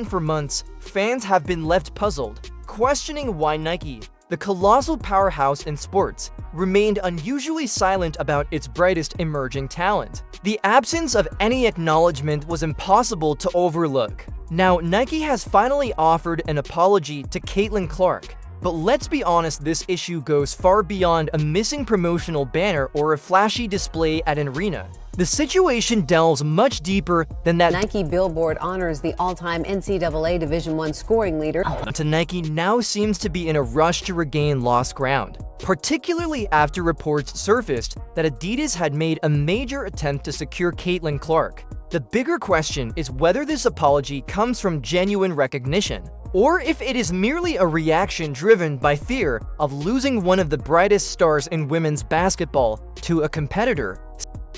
For months, fans have been left puzzled, questioning why Nike, the colossal powerhouse in sports, remained unusually silent about its brightest emerging talent. The absence of any acknowledgement was impossible to overlook. Now, Nike has finally offered an apology to Caitlin Clark, but let's be honest, this issue goes far beyond a missing promotional banner or a flashy display at an arena. The situation delves much deeper than that. Nike billboard honors the all-time NCAA Division I scoring leader. Nike now seems to be in a rush to regain lost ground, particularly after reports surfaced that Adidas had made a major attempt to secure Caitlin Clark. The bigger question is whether this apology comes from genuine recognition, or if it is merely a reaction driven by fear of losing one of the brightest stars in women's basketball to a competitor.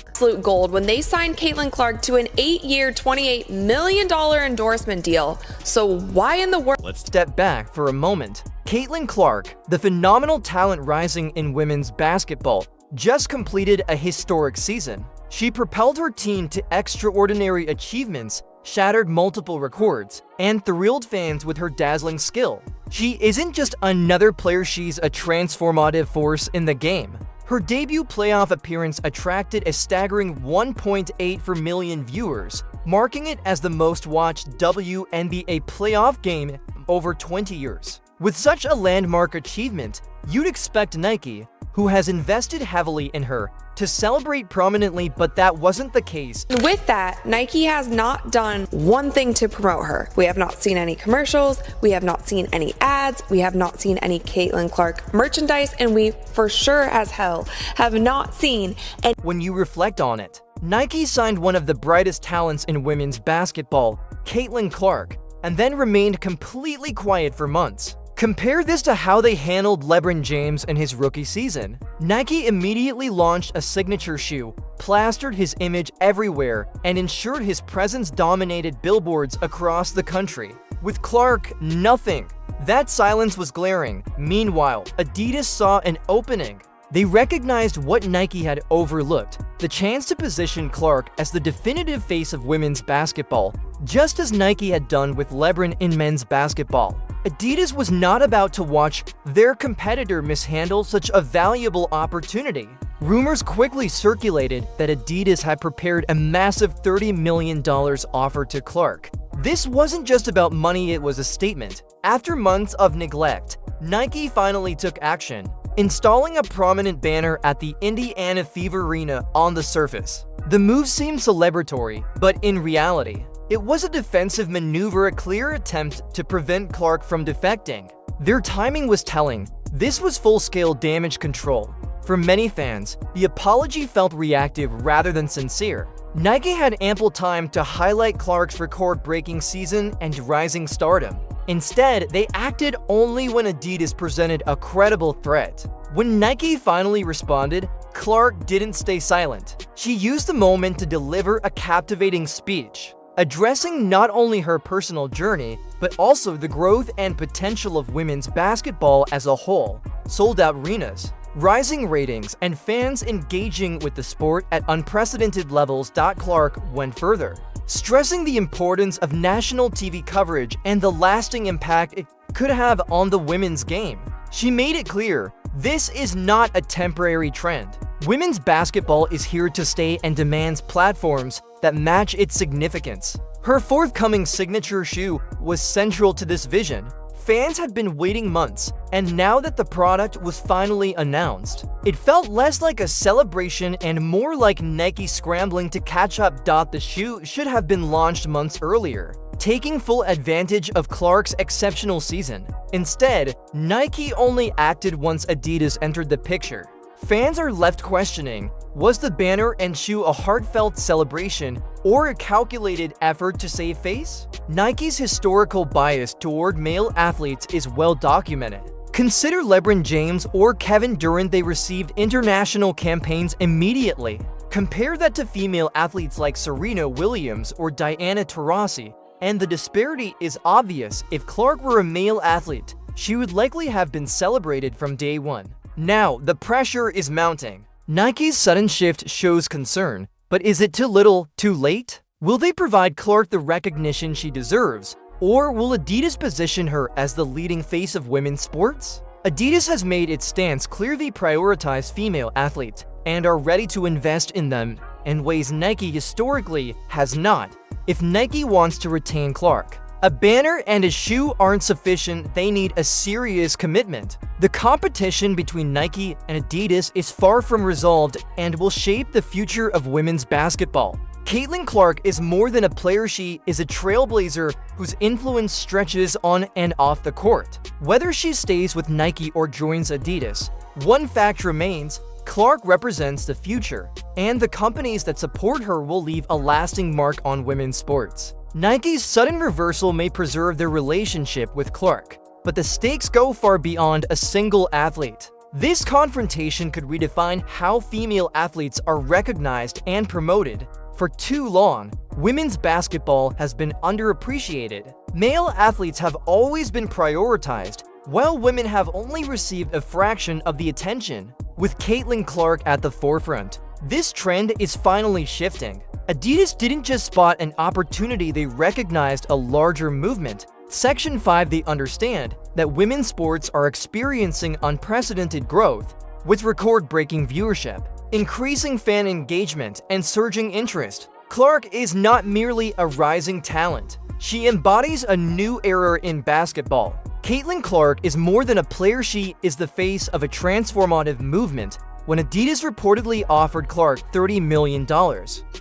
Absolute gold when they signed Caitlin Clark to an 8-year, $28 million endorsement deal. So why in the world? Let's step back for a moment. Caitlin Clark, the phenomenal talent rising in women's basketball, just completed a historic season. She propelled her team to extraordinary achievements, shattered multiple records, and thrilled fans with her dazzling skill. She isn't just another player, she's a transformative force in the game. Her debut playoff appearance attracted a staggering 1.84 million viewers, marking it as the most-watched WNBA playoff game in over 20 years. With such a landmark achievement, you'd expect Nike, who has invested heavily in her, to celebrate prominently, but that wasn't the case. With that, Nike has not done one thing to promote her. We have not seen any commercials, we have not seen any ads, we have not seen any Caitlin Clark merchandise, and we for sure as hell have not seen any. When you reflect on it, Nike signed one of the brightest talents in women's basketball, Caitlin Clark, and then remained completely quiet for months. Compare this to how they handled LeBron James in his rookie season. Nike immediately launched a signature shoe, plastered his image everywhere, and ensured his presence dominated billboards across the country. With Clark, nothing. That silence was glaring. Meanwhile, Adidas saw an opening. They recognized what Nike had overlooked, the chance to position Clark as the definitive face of women's basketball, just as Nike had done with LeBron in men's basketball. Adidas was not about to watch their competitor mishandle such a valuable opportunity. Rumors quickly circulated that Adidas had prepared a massive $30 million offer to Clark. This wasn't just about money, it was a statement. After months of neglect, Nike finally took action, installing a prominent banner at the Indiana Fever Arena. On the surface, the move seemed celebratory, but in reality, it was a defensive maneuver, a clear attempt to prevent Clark from defecting. Their timing was telling. This was full-scale damage control. For many fans, the apology felt reactive rather than sincere. Nike had ample time to highlight Clark's record-breaking season and rising stardom. Instead, they acted only when Adidas presented a credible threat. When Nike finally responded, Clark didn't stay silent. She used the moment to deliver a captivating speech, addressing not only her personal journey, but also the growth and potential of women's basketball as a whole. Sold-out arenas, rising ratings, and fans engaging with the sport at unprecedented levels. Clark went further, stressing the importance of national TV coverage and the lasting impact it could have on the women's game. She made it clear, this is not a temporary trend. Women's basketball is here to stay and demands platforms that match its significance. Her forthcoming signature shoe was central to this vision. Fans had been waiting months, and now that the product was finally announced, it felt less like a celebration and more like Nike scrambling to catch up. The shoe should have been launched months earlier, taking full advantage of Clark's exceptional season. Instead, Nike only acted once Adidas entered the picture. Fans are left questioning, was the banner and shoe a heartfelt celebration or a calculated effort to save face? Nike's historical bias toward male athletes is well documented. Consider LeBron James or Kevin Durant, they received international campaigns immediately. Compare that to female athletes like Serena Williams or Diana Taurasi, and the disparity is obvious. If Clark were a male athlete, she would likely have been celebrated from day one. Now, the pressure is mounting. Nike's sudden shift shows concern, but is it too little, too late? Will they provide Clark the recognition she deserves, Or will Adidas position her as the leading face of women's sports? Adidas has made its stance clearly prioritize female athletes and are ready to invest in them in ways Nike historically has not. If Nike wants to retain Clark, a banner and a shoe aren't sufficient, they need a serious commitment. The competition between Nike and Adidas is far from resolved and will shape the future of women's basketball. Caitlin Clark is more than a player, she is a trailblazer whose influence stretches on and off the court. Whether she stays with Nike or joins Adidas, one fact remains: Clark represents the future, and the companies that support her will leave a lasting mark on women's sports. Nike's sudden reversal may preserve their relationship with Clark, but the stakes go far beyond a single athlete. This confrontation could redefine how female athletes are recognized and promoted. For too long, women's basketball has been underappreciated. Male athletes have always been prioritized, while women have only received a fraction of the attention. With Caitlin Clark at the forefront, this trend is finally shifting. Adidas didn't just spot an opportunity, they recognized a larger movement. Section 5, they understand that women's sports are experiencing unprecedented growth, with record-breaking viewership, increasing fan engagement, and surging interest. Clark is not merely a rising talent. She embodies a new era in basketball. Caitlin Clark is more than a player, she is the face of a transformative movement. When Adidas reportedly offered Clark $30 million,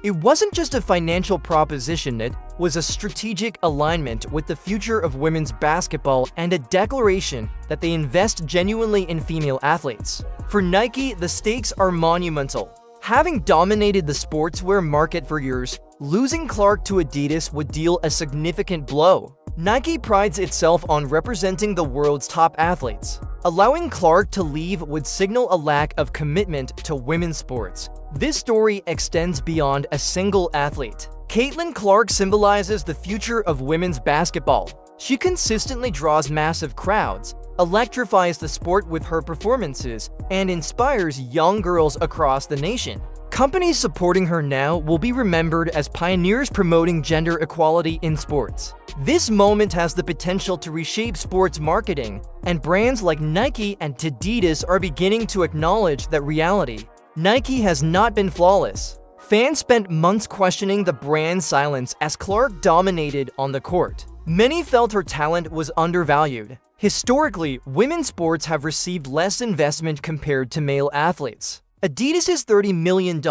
it wasn't just a financial proposition, it was a strategic alignment with the future of women's basketball and a declaration that they invest genuinely in female athletes. For Nike, the stakes are monumental. Having dominated the sportswear market for years, losing Clark to Adidas would deal a significant blow. Nike prides itself on representing the world's top athletes. Allowing Clark to leave would signal a lack of commitment to women's sports. This story extends beyond a single athlete. Caitlin Clark symbolizes the future of women's basketball. She consistently draws massive crowds, electrifies the sport with her performances, and inspires young girls across the nation. Companies supporting her now will be remembered as pioneers promoting gender equality in sports. This moment has the potential to reshape sports marketing, and brands like Nike and Adidas are beginning to acknowledge that reality. Nike has not been flawless. Fans spent months questioning the brand's silence as Clark dominated on the court. Many felt her talent was undervalued. Historically, women's sports have received less investment compared to male athletes. Adidas' $30 million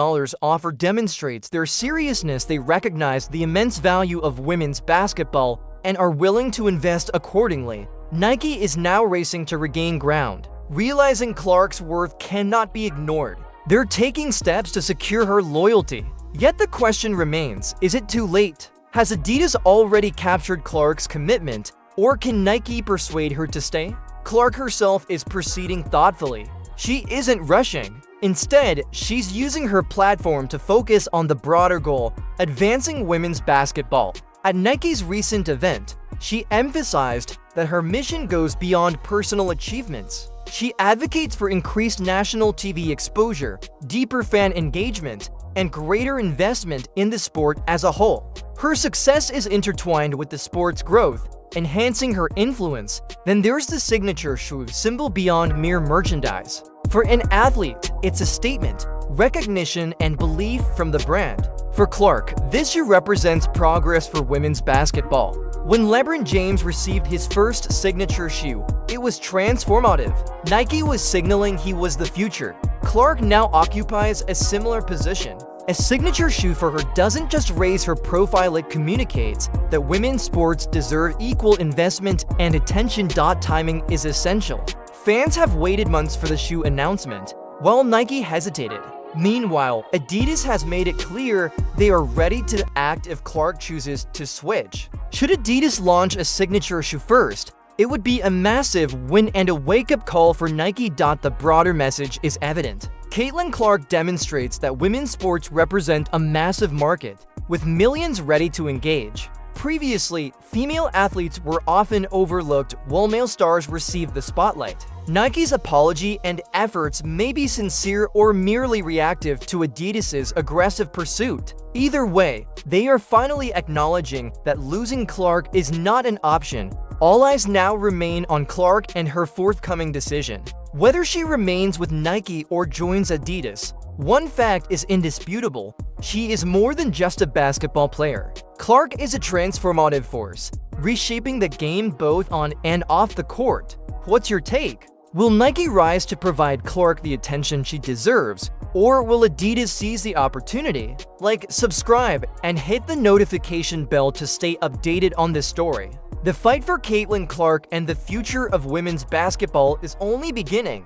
offer demonstrates their seriousness. They recognize the immense value of women's basketball and are willing to invest accordingly. Nike is now racing to regain ground. Realizing Clark's worth cannot be ignored, they're taking steps to secure her loyalty. Yet the question remains, is it too late? Has Adidas already captured Clark's commitment, or can Nike persuade her to stay? Clark herself is proceeding thoughtfully. She isn't rushing. Instead, she's using her platform to focus on the broader goal, advancing women's basketball. At Nike's recent event, she emphasized that her mission goes beyond personal achievements. She advocates for increased national TV exposure, deeper fan engagement, and greater investment in the sport as a whole. Her success is intertwined with the sport's growth, enhancing her influence. Then there's the signature shoe, symbol beyond mere merchandise. For an athlete, it's a statement, recognition, and belief from the brand. For Clark, this shoe represents progress for women's basketball. When LeBron James received his first signature shoe, it was transformative. Nike was signaling he was the future. Clark now occupies a similar position. A signature shoe for her doesn't just raise her profile, it communicates that women's sports deserve equal investment and attention. Timing is essential. Fans have waited months for the shoe announcement, while Nike hesitated. Meanwhile, Adidas has made it clear they are ready to act if Clark chooses to switch. Should Adidas launch a signature shoe first, it would be a massive win and a wake-up call for Nike. The broader message is evident. Caitlin Clark demonstrates that women's sports represent a massive market, with millions ready to engage. Previously, female athletes were often overlooked while male stars received the spotlight. Nike's apology and efforts may be sincere or merely reactive to Adidas's aggressive pursuit. Either way, they are finally acknowledging that losing Clark is not an option. All eyes now remain on Clark and her forthcoming decision. Whether she remains with Nike or joins Adidas, one fact is indisputable: she is more than just a basketball player. Clark is a transformative force, reshaping the game both on and off the court. What's your take? Will Nike rise to provide Clark the attention she deserves, or will Adidas seize the opportunity? Like, subscribe, and hit the notification bell to stay updated on this story. The fight for Caitlin Clark and the future of women's basketball is only beginning.